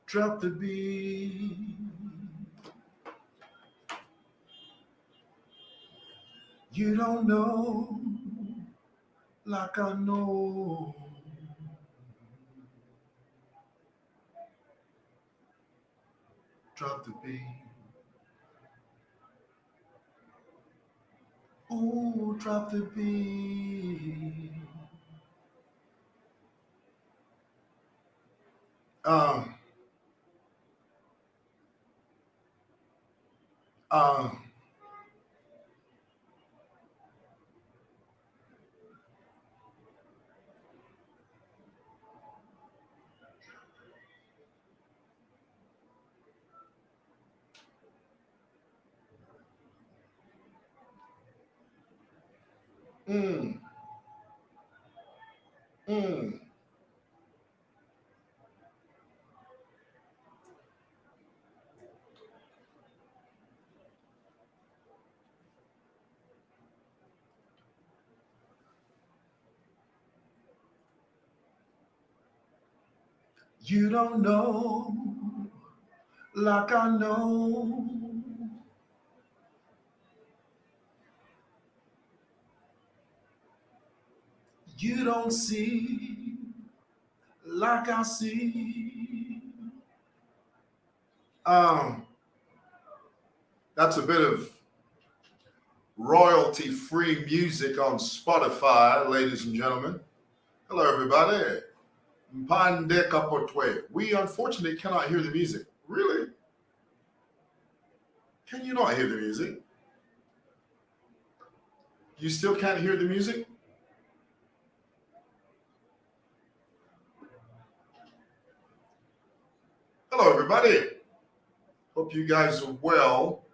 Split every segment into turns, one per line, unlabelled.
Drop the beat. You don't know like I know. Drop the beat. Ooh, drop the beat. Um, um, mm, mm, you don't know like I know. You don't see like I see. Um, that's a bit of royalty-free music on Spotify, ladies and gentlemen. Hello, everybody. Mpande Kapotwe. We unfortunately cannot hear the music. Really? Can you not hear the music? You still can't hear the music? Hello, everybody. Hope you guys are well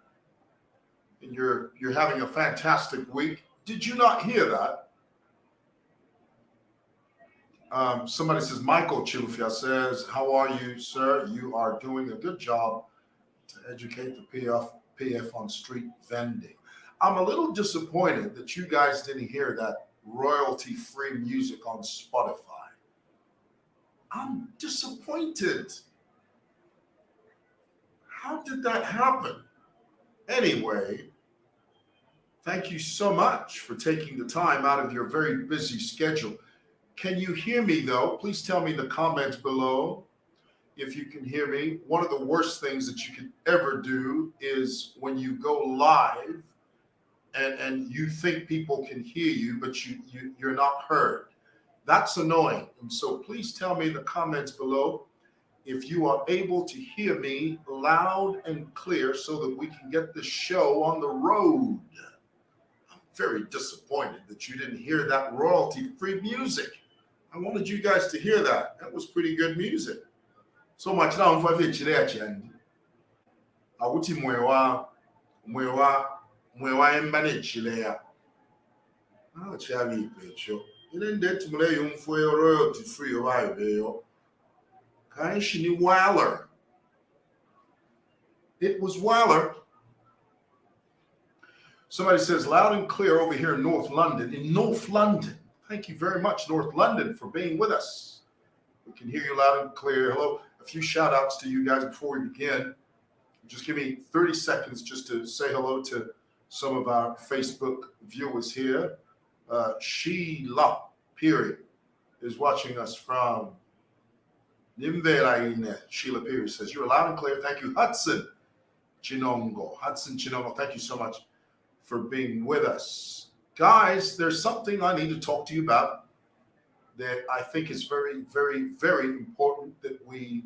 and you're having a fantastic week. Did you not hear that? Somebody says, Michael Chilufia says, how are you, sir? You are doing a good job to educate the PF on street vending. I'm a little disappointed that you guys didn't hear that royalty-free music on Spotify. I'm disappointed. How did that happen? Anyway, thank you so much for taking the time out of your very busy schedule. Can you hear me though? Please tell me in the comments below if you can hear me. One of the worst things that you could ever do is when you go live and you think people can hear you, but you're not heard. That's annoying. And so please tell me in the comments below if you are able to hear me loud and clear so that we can get the show on the road. I'm very disappointed that you didn't hear that royalty-free music. I wanted you guys to hear that. That was pretty good music. So much now for Chile. Awuti mwewa embane Chile ya. Ah, chavi pecho. Ile ndetu mle yumfwe royalty free wa ibeyo. Kaishini Waller. It was Waller. Somebody says loud and clear over here in North London. In North London. Thank you very much, North London, for being with us. We can hear you loud and clear. Hello. A few shout outs to you guys before we begin. Just give me 30 seconds just to say hello to some of our Facebook viewers here. Sheila, period, is watching us from Nimvelaine. Sheila, period, says, you're loud and clear. Thank you, Hudson Chinongo. Hudson Chinongo, thank you so much for being with us. Guys, there's something I need to talk to you about that I think is very, very, very important that we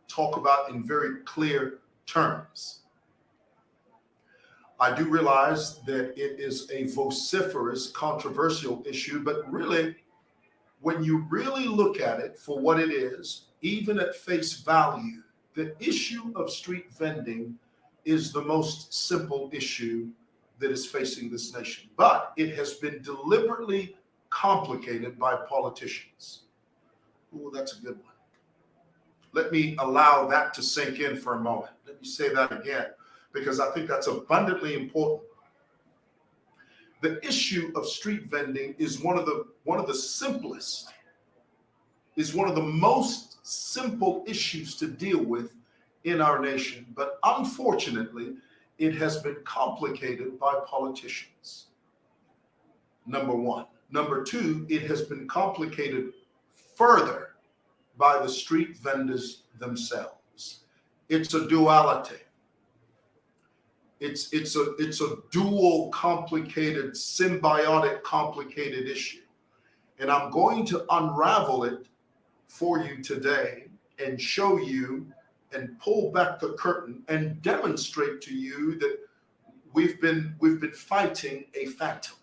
talk about in very clear terms. I do realize that it is a vociferous, controversial issue, but really, when you really look at it for what it is, even at face value, the issue of street vending is the most simple issue that is facing this nation. But it has been deliberately complicated by politicians. Oh, that's a good one. Let me allow that to sink in for a moment. Let me say that again, because I think that's abundantly important. The issue of street vending is one of the simplest is one of the most simple issues to deal with in our nation, but unfortunately, it has been complicated by politicians. Number one. Number two, it has been complicated further by the street vendors themselves. It's a duality. It's a dual, complicated, symbiotic, complicated issue. And I'm going to unravel it for you today and show you and pull back the curtain and demonstrate to you that we've been fighting a phantom.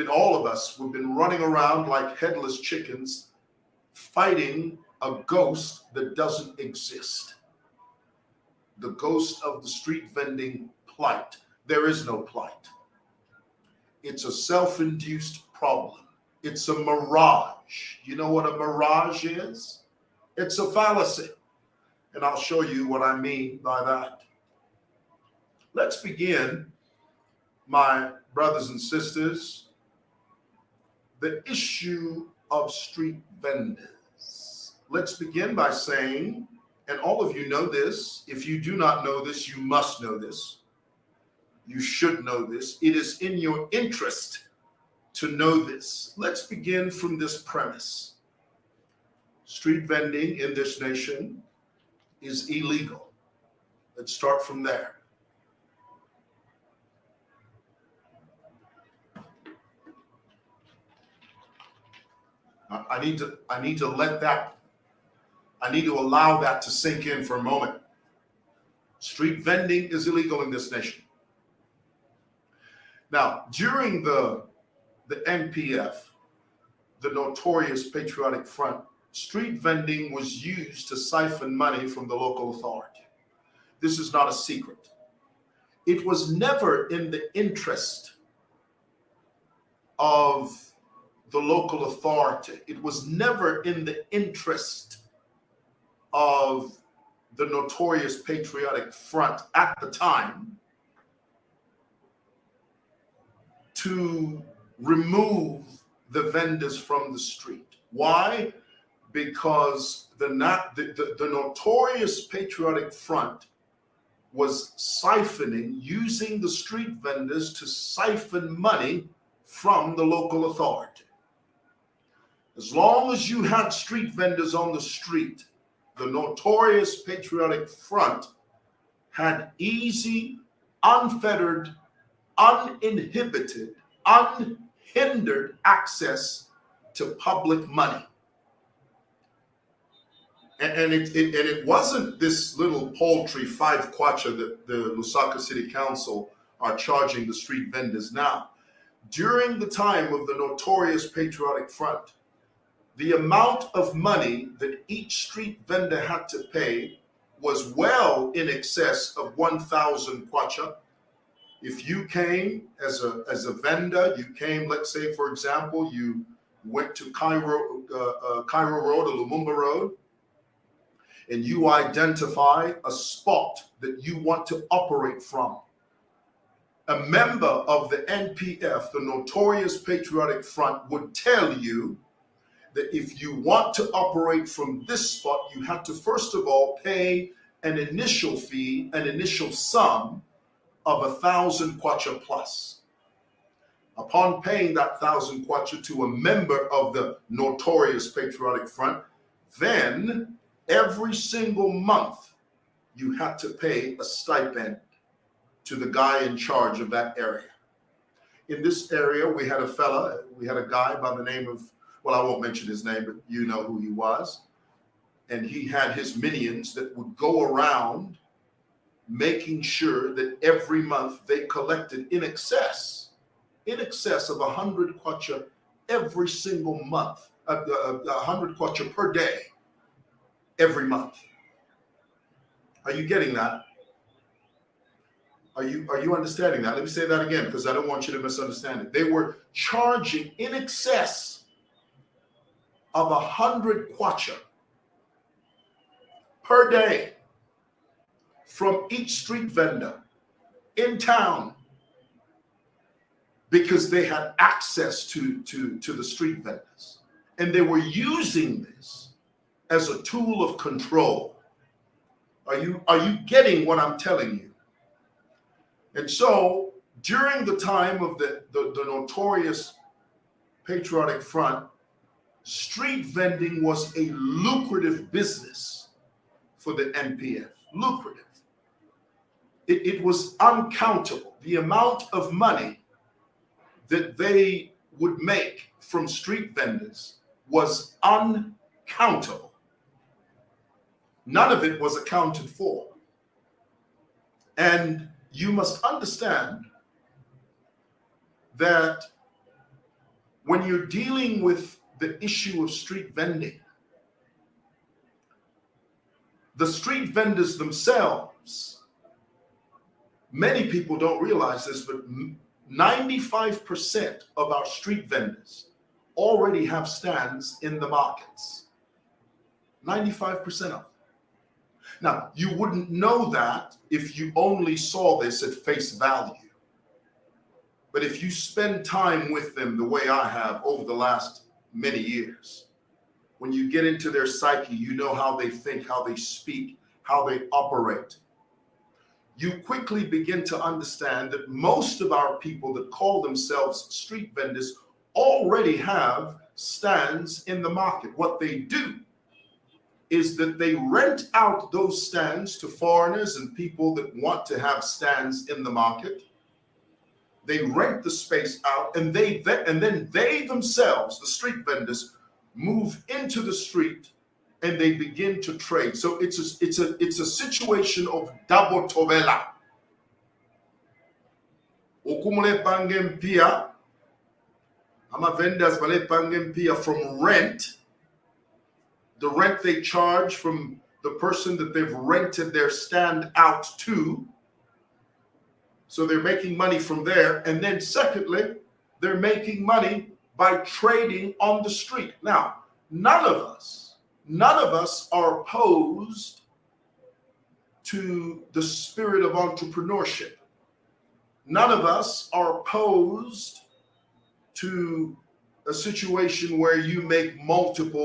All of us, we've been running around like headless chickens, fighting a ghost that doesn't exist. The ghost of the street vending plight. There is no plight. It's a self-induced problem. It's a mirage. You know what a mirage is? It's a fallacy. And I'll show you what I mean by that. Let's begin, my brothers and sisters, the issue of street vendors. Let's begin by saying, and all of you know this, if you do not know this, you must know this. You should know this. It is in your interest to know this. Let's begin from this premise. Street vending in this nation is illegal. Let's start from there. I need to allow that to sink in for a moment. Street vending is illegal in this nation. Now, during the NPF, the Notorious Patriotic Front, street vending was used to siphon money from the local authority. This is not a secret. It was never in the interest of the local authority. It was never in the interest of the Notorious Patriotic Front at the time to remove the vendors from the street. Why? Because the Notorious Patriotic Front was siphoning, using the street vendors to siphon money from the local authority. As long as you had street vendors on the street, the Notorious Patriotic Front had easy, unfettered, uninhibited, unhindered access to public money. And it wasn't this little paltry 5 kwacha that the Lusaka City Council are charging the street vendors now. During the time of the Notorious Patriotic Front, the amount of money that each street vendor had to pay was well in excess of 1,000 kwacha. If you came as a vendor, you came, let's say, for example, you went to Cairo Road or Lumumba Road, and you identify a spot that you want to operate from. A member of the NPF, the Notorious Patriotic Front, would tell you that if you want to operate from this spot, you have to first of all pay an initial fee, an initial sum of 1,000 kwacha plus. Upon paying that 1,000 kwacha to a member of the Notorious Patriotic Front, then every single month you had to pay a stipend to the guy in charge of that area. In this area, we had a guy by the name of, well, I won't mention his name, but you know who he was. And he had his minions that would go around making sure that every month they collected in excess of 100 kwacha every single month, 100 kwacha per day, every month. Are you getting that? Are you understanding that? Let me say that again, because I don't want you to misunderstand it. They were charging in excess of 100 kwacha per day from each street vendor in town, because they had access to the street vendors. And they were using this as a tool of control. Are you getting what I'm telling you? And so during the time of the notorious Patriotic Front, street vending was a lucrative business for the NPF. Lucrative. It was uncountable. The amount of money that they would make from street vendors was uncountable. None of it was accounted for. And you must understand that when you're dealing with the issue of street vending, the street vendors themselves, many people don't realize this, but 95% of our street vendors already have stands in the markets. 95% of them. Now, you wouldn't know that if you only saw this at face value. But if you spend time with them the way I have over the last many years, when you get into their psyche, you know how they think, how they speak, how they operate. You quickly begin to understand that most of our people that call themselves street vendors already have stands in the market. What they do is that they rent out those stands to foreigners and people that want to have stands in the market. They rent the space out, and then they themselves, the street vendors, move into the street and they begin to trade. So it's a situation of double tovela. Okumule pangem pia, ama vendors vale pangem pia from rent. The rent they charge from the person that they've rented their stand out to. So they're making money from there. And then secondly, they're making money by trading on the street. Now, none of us are opposed to the spirit of entrepreneurship. None of us are opposed to a situation where you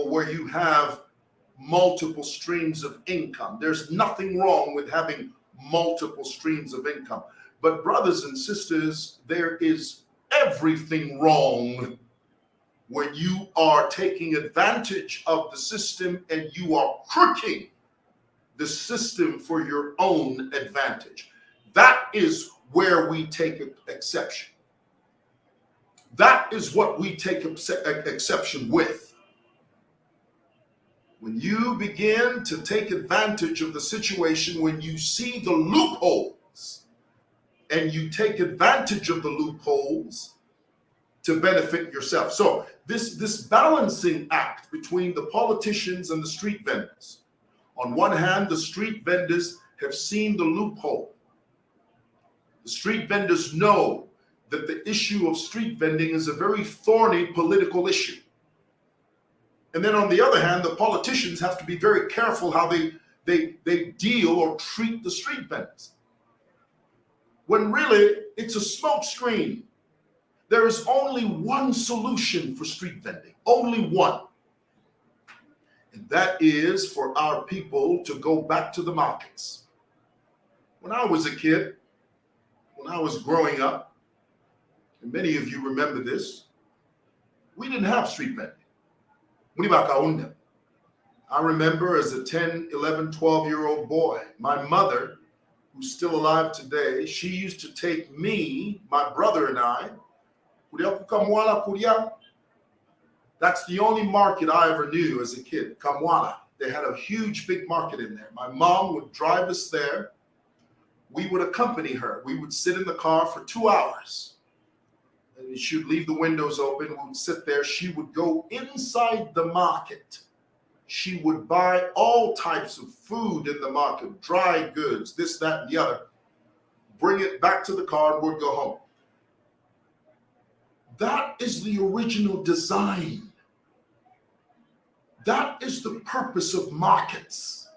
where you have multiple streams of income. There's nothing wrong with having multiple streams of income. But brothers and sisters, there is everything wrong when you are taking advantage of the system and you are crooking the system for your own advantage. That is where we take exception. That is what we take exception with. When you begin to take advantage of the situation, when you see the loopholes, and you take advantage of the loopholes to benefit yourself. So this balancing act between the politicians and the street vendors. On one hand, the street vendors have seen the loophole. The street vendors know that the issue of street vending is a very thorny political issue. And then on the other hand, the politicians have to be very careful how they deal or treat the street vendors. When really it's a smoke screen. There is only one solution for street vending, only one. And that is for our people to go back to the markets. When I was a kid, when I was growing up, and many of you remember this, we didn't have street vending. I remember as a 10, 11, 12-year-old boy, my mother, who's still alive today, she used to take me, my brother and I, that's the only market I ever knew as a kid, Kamwala. They had a huge, big market in there. My mom would drive us there. We would accompany her. We would sit in the car for 2 hours. And she would leave the windows open. We would sit there. She would go inside the market. She would buy all types of food in the market, dry goods, this, that, and the other. Bring it back to the car and we'd go home. That is the original design. That is the purpose of markets.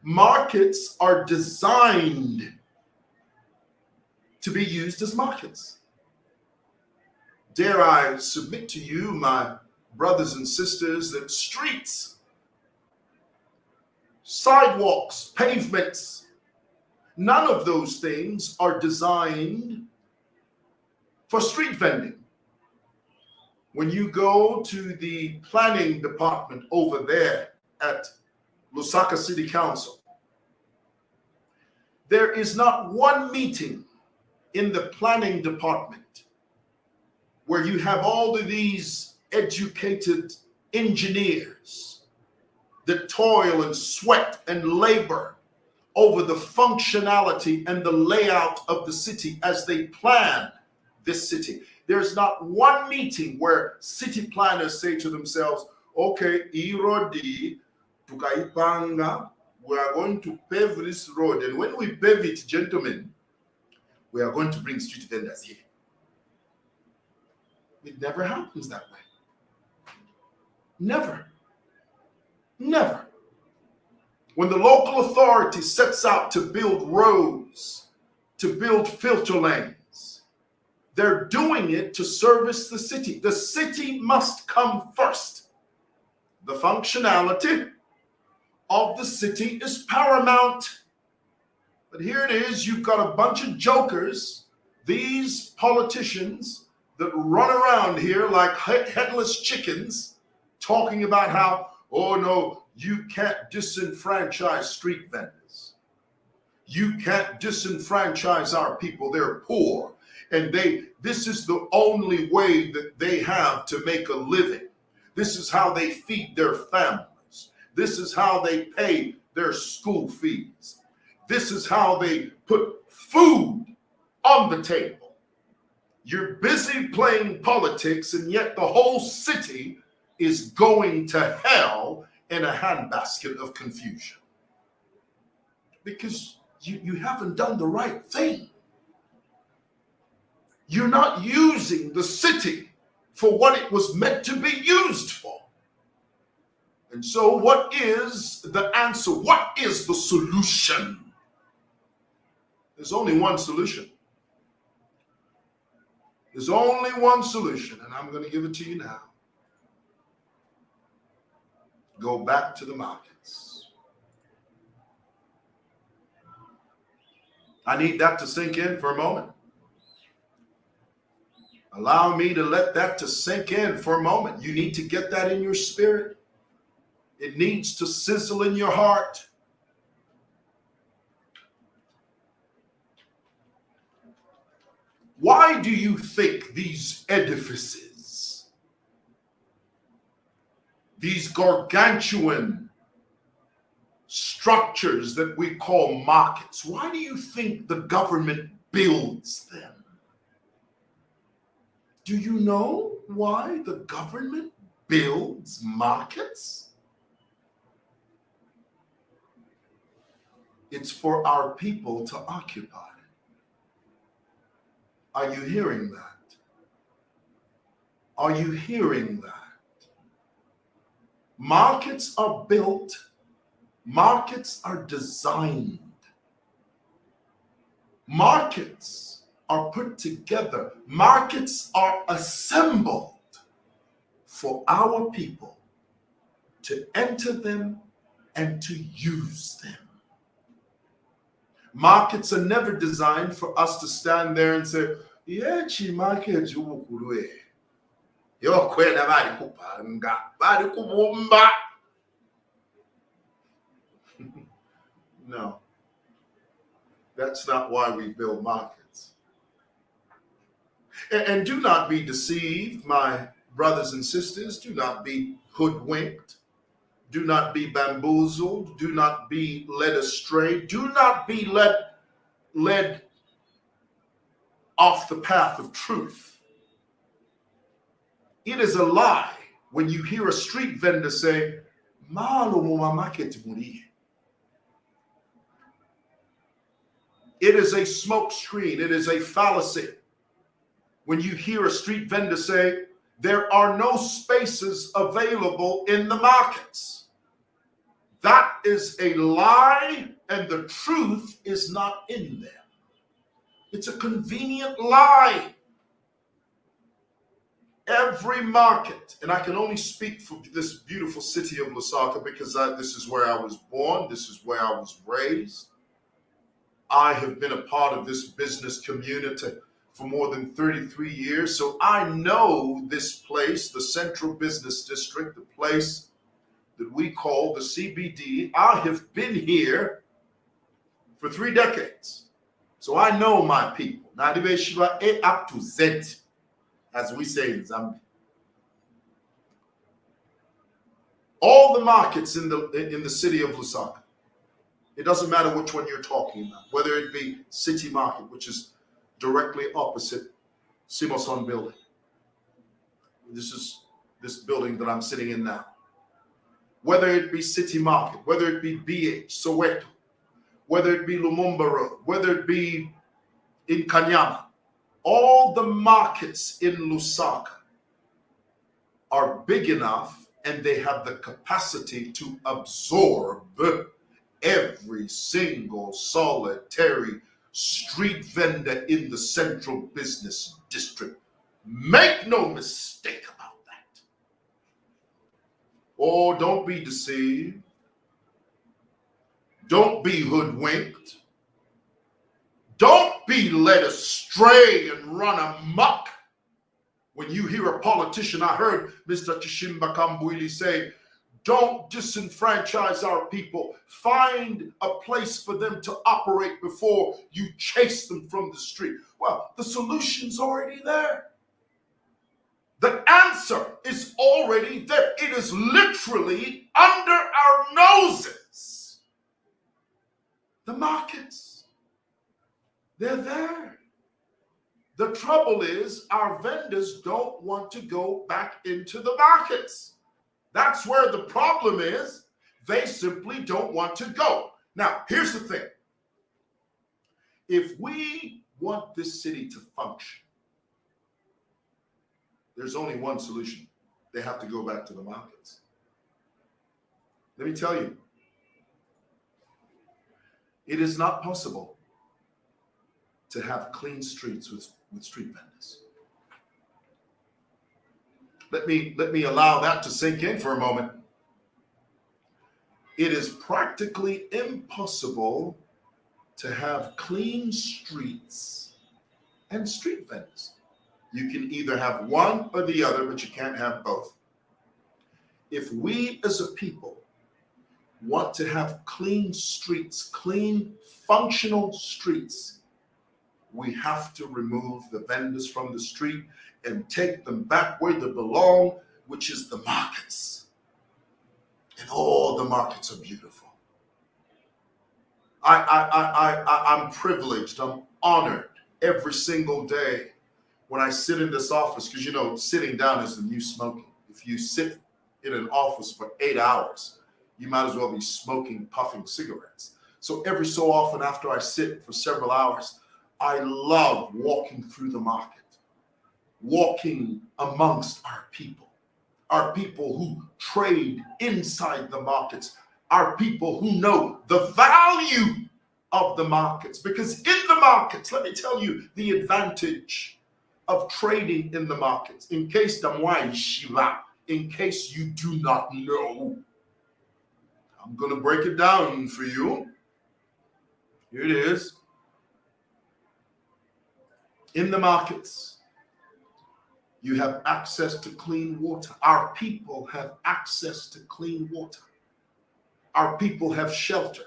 Markets are designed to be used as markets. Dare I submit to you, my brothers and sisters, that streets, sidewalks, pavements, none of those things are designed for street vending. When you go to the planning department over there at Lusaka City Council, there is not one meeting in the planning department where you have all of these educated engineers that toil and sweat and labor over the functionality and the layout of the city as they plan this city. There's not one meeting where city planners say to themselves, okay, Irodi, Tukaipanga, we are going to pave this road. And when we pave it, gentlemen, we are going to bring street vendors here. It never happens that way. Never. Never. When the local authority sets out to build roads, to build filter lanes, they're doing it to service the city. The city must come first. The functionality of the city is paramount. But here it is, you've got a bunch of jokers, these politicians that run around here like headless chickens, talking about how, oh no, you can't disenfranchise street vendors. You can't disenfranchise our people. They're poor. And this is the only way that they have to make a living. This is how they feed their families. This is how they pay their school fees. This is how they put food on the table. You're busy playing politics, and yet the whole city is going to hell in a handbasket of confusion. Because you haven't done the right thing. You're not using the city for what it was meant to be used for. And so what is the answer? What is the solution? There's only one solution. There's only one solution, and I'm going to give it to you now. Go back to the markets. I need that to sink in for a moment. Allow me to let that to sink in for a moment. You need to get that in your spirit. It needs to sizzle in your heart. Why do you think these edifices, these gargantuan structures that we call markets, why do you think the government builds them? Do you know why the government builds markets? It's for our people to occupy. Are you hearing that? Are you hearing that? Markets are built, markets are designed, markets are put together, markets are assembled for our people to enter them and to use them. Markets are never designed for us to stand there and say, yeah, chi market yubukulwe. Yo kwena bali kupanga, bali kubumba. No. That's not why we build markets. And do not be deceived, my brothers and sisters. Do not be hoodwinked. Do not be bamboozled. Do not be led astray. Do not be led off the path of truth. It is a lie when you hear a street vendor say, "Malo mo market muri." It is a smoke screen. It is a fallacy. When you hear a street vendor say, there are no spaces available in the markets. That is a lie, and the truth is not in them. It's a convenient lie. Every market, and I can only speak for this beautiful city of Lusaka because this is where I was born, this is where I was raised. I have been a part of this business community for more than 33 years, so I know this place, the Central Business District, the place that we call the CBD. I have been here for 3 decades, so I know my people. Nadibeshiva A up to Z, as we say in Zambia. All the markets in the city of Lusaka. It doesn't matter which one you're talking about, whether it be City Market, which is directly opposite Simoson building. This is this building that I'm sitting in now. Whether it be City Market, whether it be BH, Soweto, whether it be Lumumba Road, whether it be in Kanyama, all the markets in Lusaka are big enough and they have the capacity to absorb every single solitary street vendor in the Central Business District. Make no mistake about that. Oh, don't be deceived. Don't be hoodwinked. Don't be led astray and run amok. When you hear a politician, I heard Mr. Chishimba Kambwili say, don't disenfranchise our people. Find a place for them to operate before you chase them from the street. Well, the solution's already there. The answer is already there. It is literally under our noses. The markets, they're there. The trouble is our vendors don't want to go back into the markets. That's where the problem is. They simply don't want to go. Now, here's the thing. If we want this city to function, there's only one solution. They have to go back to the markets. Let me tell you, it is not possible to have clean streets with street vendors. Let me allow that to sink in for a moment. It is practically impossible to have clean streets and street vendors. You can either have one or the other, but you can't have both. If we as a people want to have clean streets, clean, functional streets, we have to remove the vendors from the street and take them back where they belong, which is the markets. And all the markets are beautiful. I'm privileged, I'm honored every single day when I sit in this office, because you know, sitting down is the new smoking. If you sit in an office for 8 hours, you might as well be smoking, puffing cigarettes. So every so often after I sit for several hours, I love walking through the market, walking amongst our people who trade inside the markets, our people who know the value of the markets. Because in the markets, let me tell you the advantage of trading in the markets. In case Damwai Shiva, in case you do not know, I'm going to break it down for you. Here it is. In the markets, you have access to clean water. Our people have access to clean water. Our people have shelter.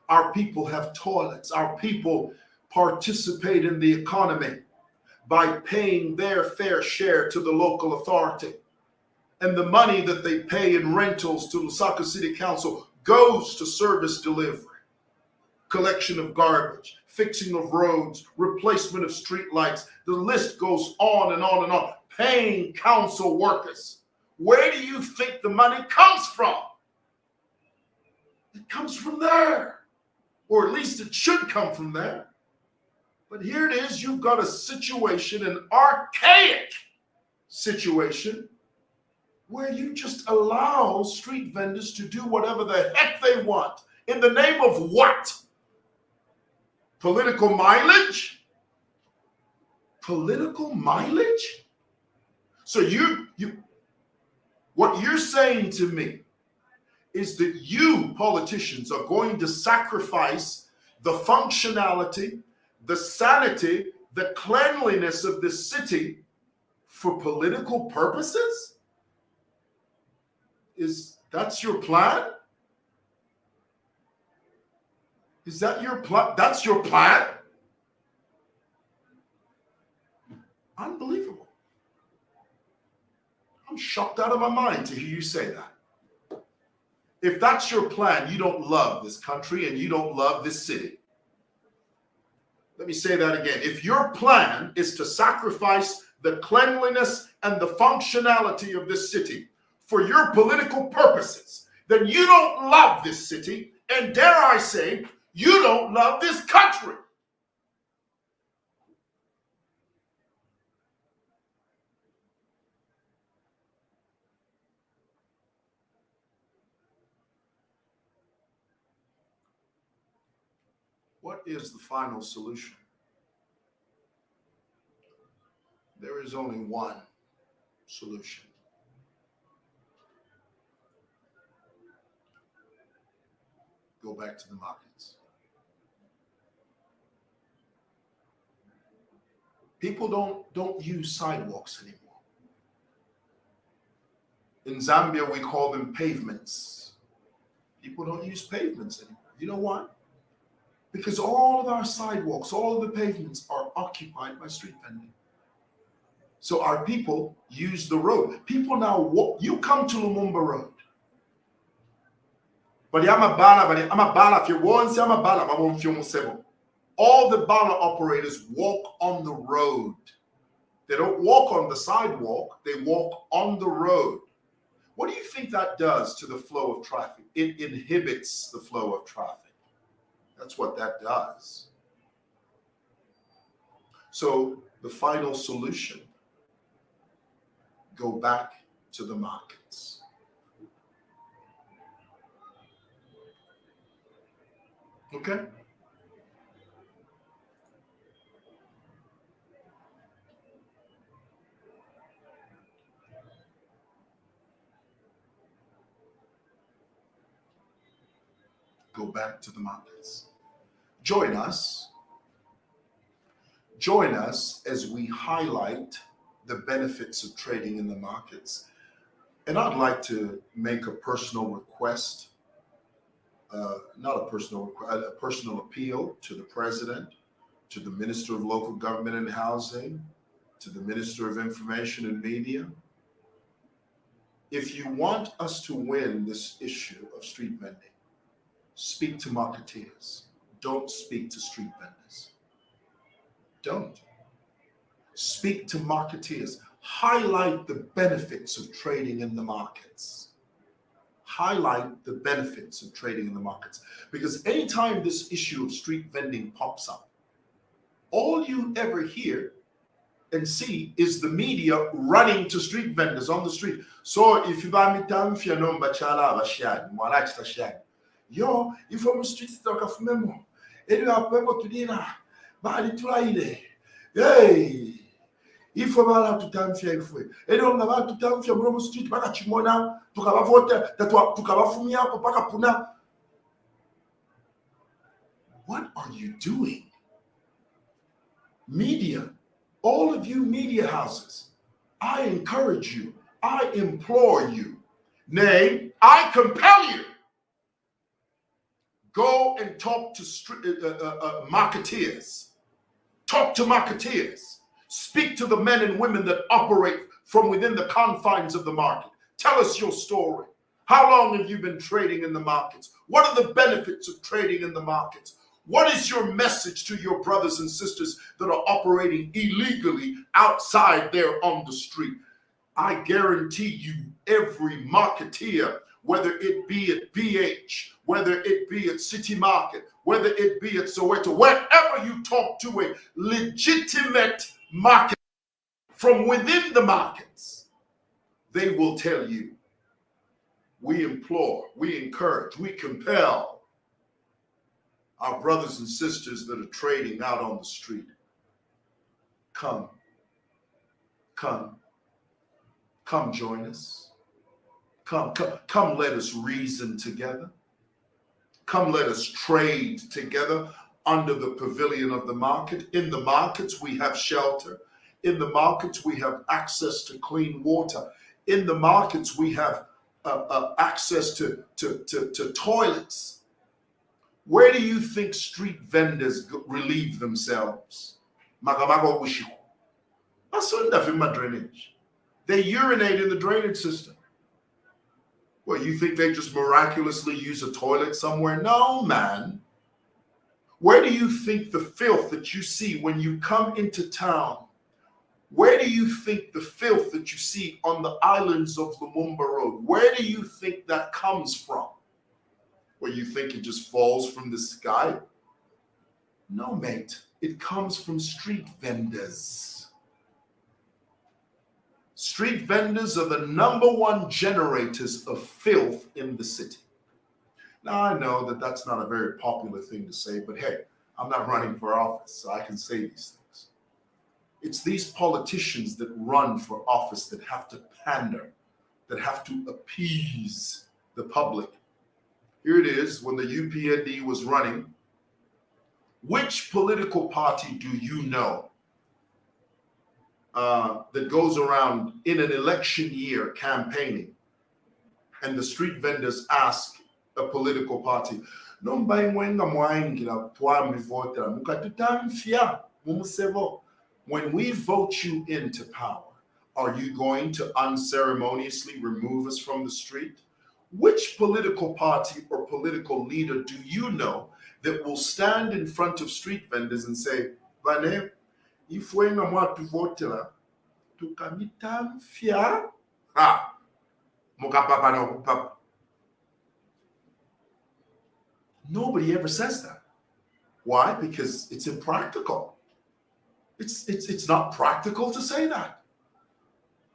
Our people have toilets. Our people participate in the economy by paying their fair share to the local authority. And the money that they pay in rentals to Lusaka City Council goes to service delivery, collection of garbage, fixing of roads, replacement of street lights. The list goes on and on and on. Paying council workers. Where do you think the money comes from? It comes from there. Or at least it should come from there. But here it is, you've got a situation, an archaic situation, where you just allow street vendors to do whatever the heck they want. In the name of what? Political mileage? Political mileage? So what you're saying to me is that you politicians are going to sacrifice the functionality, the sanity, the cleanliness of this city for political purposes? That's your plan? Is that your plan? That's your plan? Unbelievable. I'm shocked out of my mind to hear you say that. If that's your plan, you don't love this country and you don't love this city. Let me say that again. If your plan is to sacrifice the cleanliness and the functionality of this city for your political purposes, then you don't love this city, and dare I say, you don't love this country. What is the final solution? There is only one solution. Go back to the markets. People don't use sidewalks anymore. In Zambia, we call them pavements. People don't use pavements anymore. You know why? Because all of our sidewalks, all of the pavements are occupied by street vending. So our people use the road. People now walk. You come to Lumumba Road. But I'm a bala. If you want, I'm a bala. All the bala operators walk on the road. They don't walk on the sidewalk. They walk on the road. What do you think that does to the flow of traffic? It inhibits the flow of traffic. That's what that does. So the final solution, go back to the markets. Okay? Go back to the markets. Join us. Join us as we highlight the benefits of trading in the markets. And I'd like to make a personal request, not a personal request, a personal appeal to the president, to the Minister of Local Government and Housing, to the Minister of Information and Media. If you want us to win this issue of street vending, speak to marketeers. Don't speak to street vendors. Don't. Speak to marketeers. Highlight the benefits of trading in the markets. Highlight the benefits of trading in the markets. Because anytime this issue of street vending pops up, all you ever hear and see is the media running to street vendors on the street. So if you buy me time for your number, chala abashad, mwalach tashad. Yo, if I'm a street stock of memo, and you have people to dinner, but it's Friday. Hey, if I'm allowed to time for you, and I'm about to time for your street, baka chimona, tukabavote, tukabafumia, paka puna. What are you doing? Media, all of you media houses, I encourage you, I implore you, nay, I compel you. Go and talk to marketeers. Talk to marketeers. Speak to the men and women that operate from within the confines of the market. Tell us your story. How long have you been trading in the markets? What are the benefits of trading in the markets? What is your message to your brothers and sisters that are operating illegally outside there on the street? I guarantee you, every marketeer, whether it be at BH, whether it be at City Market, whether it be at Soweto, wherever you talk to a legitimate market from within the markets, they will tell you, we implore, we encourage, we compel our brothers and sisters that are trading out on the street. Come, come, Come join us. Come, let us reason together. Come, let us trade together under the pavilion of the market. In the markets, we have shelter. In the markets, we have access to clean water. In the markets, we have access to toilets. Where do you think street vendors relieve themselves? Drainage. They urinate in the drainage system. Well, you think they just miraculously use a toilet somewhere? No, man. Where do you think the filth that you see when you come into town? Where do you think the filth that you see on the islands of Lumumba Road, where do you think that comes from? Well, you think it just falls from the sky? No, mate. It comes from street vendors. Street vendors are the #1 generators of filth in the city. Now, I know that that's not a very popular thing to say, but hey, I'm not running for office, so I can say these things. It's these politicians that run for office that have to pander, that have to appease the public. Here it is, when the UPND was running. Which political party do you know that goes around in an election year campaigning, and the street vendors ask a political party, when we vote you into power, are you going to unceremoniously remove us from the street? Which political party or political leader do you know that will stand in front of street vendors and say, Bane, if we no more to vote to kamitam fia, nobody ever says that. Why? Because it's impractical. It's not practical to say that.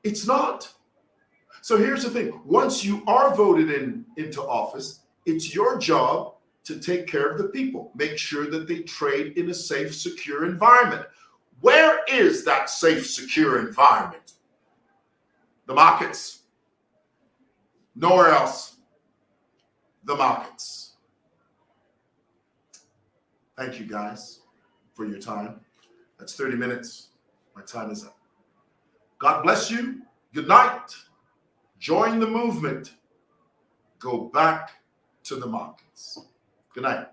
It's not. So here's the thing. Once you are voted into office, it's your job to take care of the people. Make sure that they trade in a safe, secure environment. Where is that safe, secure environment? The markets. Nowhere else. The markets. Thank you, guys, for your time. That's 30 minutes. My time is up. God bless you. Good night. Join the movement. Go back to the markets. Good night.